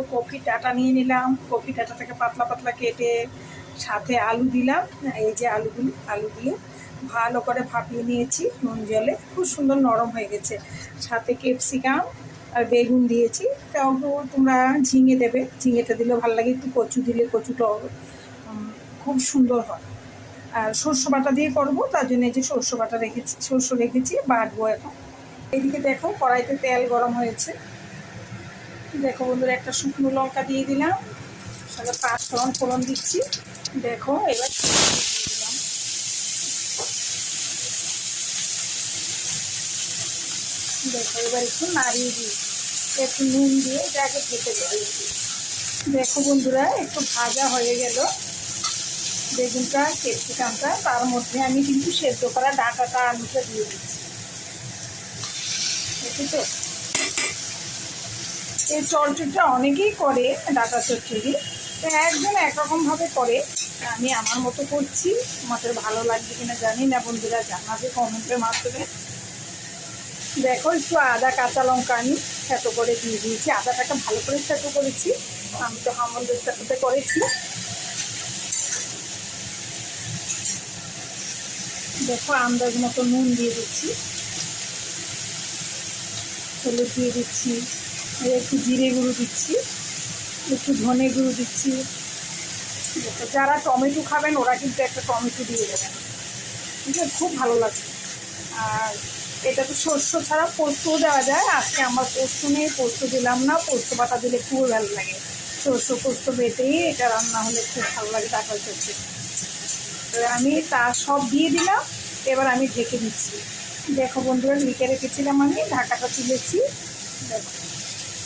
দেখো কফির ডাঁটা নিয়ে নিলাম, কফি ডাঁটাটাকে পাতলা পাতলা কেটে সাথে আলু দিলাম। এই যে আলু দিয়ে ভালো করে ভাপিয়ে নিয়েছি নুন জলে, খুব সুন্দর নরম হয়ে গেছে। সাথে ক্যাপসিকাম আর বেগুন দিয়েছি। তাও তোমরা ঝিঙে দেবে, ঝিঙেটা দিলেও ভালো লাগে, একটু কচু দিলে কচুটাও খুব সুন্দর হয়। আর সর্ষে বাটা দিয়ে করবো, তার জন্য এই যে সর্ষে বাটা রেখেছি, সর্ষে রেখেছি, বাটবো এখন। এদিকে দেখো কড়াইতে তেল গরম হয়েছে। দেখো বন্ধুরা, একটা শুকনো লঙ্কা দিয়ে দিলাম, সাথে 5 ফোড়ন দিচ্ছি। দেখো এবার দিলাম, দেখো এবার একটু নাড়িয়ে দিই, একটু নুন দিয়ে এটাকে খেতে দেবো। দেখো বন্ধুরা, একটু ভাজা হয়ে গেল বেগুনটা ক্যাপসিকামটা, তার মধ্যে আমি কিন্তু সেদ্ধ করা ডাঁটাটা আলুটা দিয়ে দিচ্ছি। দেখেছো, এই চচ্চড়িটা অনেকেই করে, ডাঁটা চচ্চড়ি, তো একজন একরকমভাবে করে, আমি আমার মতো করছি। তোমাদের ভালো লাগবে কিনা জানি না, বন্ধুরা জানাবে কমেন্টের মাধ্যমে। দেখো একটু আদা কাঁচা লঙ্কা আমি থেতো করে দিয়ে দিয়েছি, আদাটাকে ভালো করে থেতো করেছি, আমি তো হামলদের করেছি। দেখো আন্দাজ মতো নুন দিয়ে দিচ্ছি, হলুদ দিয়ে দিচ্ছি, একটু জিরে গুঁড়ো দিচ্ছি, একটু ধনে গুঁড়ো দিচ্ছি। দেখো যারা টমেটো খাবেন ওরা কিন্তু একটা টমেটো দিয়ে দেবেন, ঠিক আছে, খুব ভালো লাগবে। আর এটা তো শস্য ছাড়া পোস্তও দেওয়া যায়, আজকে আমার পোস্ত নেই, পোস্ত দিলাম না, পোস্ত বাটা দিলে খুব ভালো লাগে। শস্য পোস্ত বেটেই এটা রান্না হলে খুব ভালো লাগে ডাঁটা চচ্চড়ি। আমি তা সব দিয়ে দিলাম, এবার আমি ঢেকে দিচ্ছি। দেখো বন্ধুরা, ঢেকে রেখেছিলাম, আমি ঢাকাটা তুলেছি। দেখো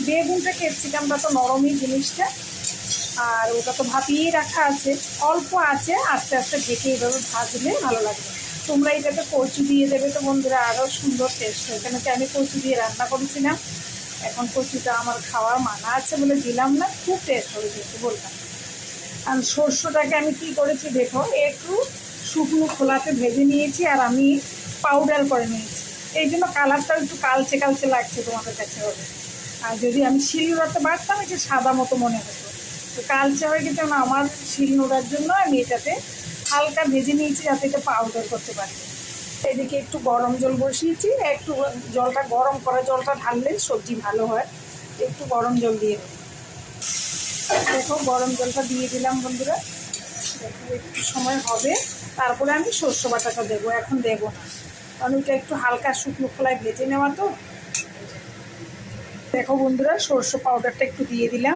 বেগুনটা ক্যাপসিকামটা তো নরমই জিনিসটা, আর ওটা তো ভাপিয়েই রাখা আছে, অল্প আছে, আস্তে আস্তে ঢেকে এইভাবে ভাজলে ভালো লাগবে। তোমরা এটাতে কচু দিয়ে দেবে তো বন্ধুরা, আরও সুন্দর টেস্ট হয়। কেন কি আমি কচু দিয়ে রান্না করেছিলাম, এখন কচুটা আমার খাওয়ার মানা আছে বলে দিলাম না, খুব টেস্ট হবে যেহেতু বললাম। আর সর্ষেটাকে আমি কি করেছি দেখো, একটু শুকনো খোলাতে ভেজে নিয়েছি, আর আমি পাউডার করে নিয়েছি, এই জন্য কালারটা একটু কালচে কালচে লাগছে তোমাদের কাছে হবে। আর যদি আমি শিলনোড়াতে বাটতাম একটু সাদা মতো মনে হতো, তো কালচে হয়ে গেছে না আমার শিলনোড়ার জন্য আমি এটাতে হালকা ভেজে নিয়েছি যাতে এটা পাউডার করতে পারি। এদিকে একটু গরম জল বসিয়েছি, একটু জলটা গরম করা জলটা ঢাললে সবজি ভালো হয়, একটু গরম জল দিয়ে দেবো। দেখো গরম জলটা দিয়ে দিলাম বন্ধুরা, দেখো একটু সময় হবে, তারপরে আমি সর্ষে বাটাটা দেবো, এখন দেবো না, কারণ ওইটা একটু হালকা শুকনো খোলায় ভেজে নেওয়া তো। দেখো বন্ধুরা, সর্ষে পাউডারটা একটু দিয়ে দিলাম।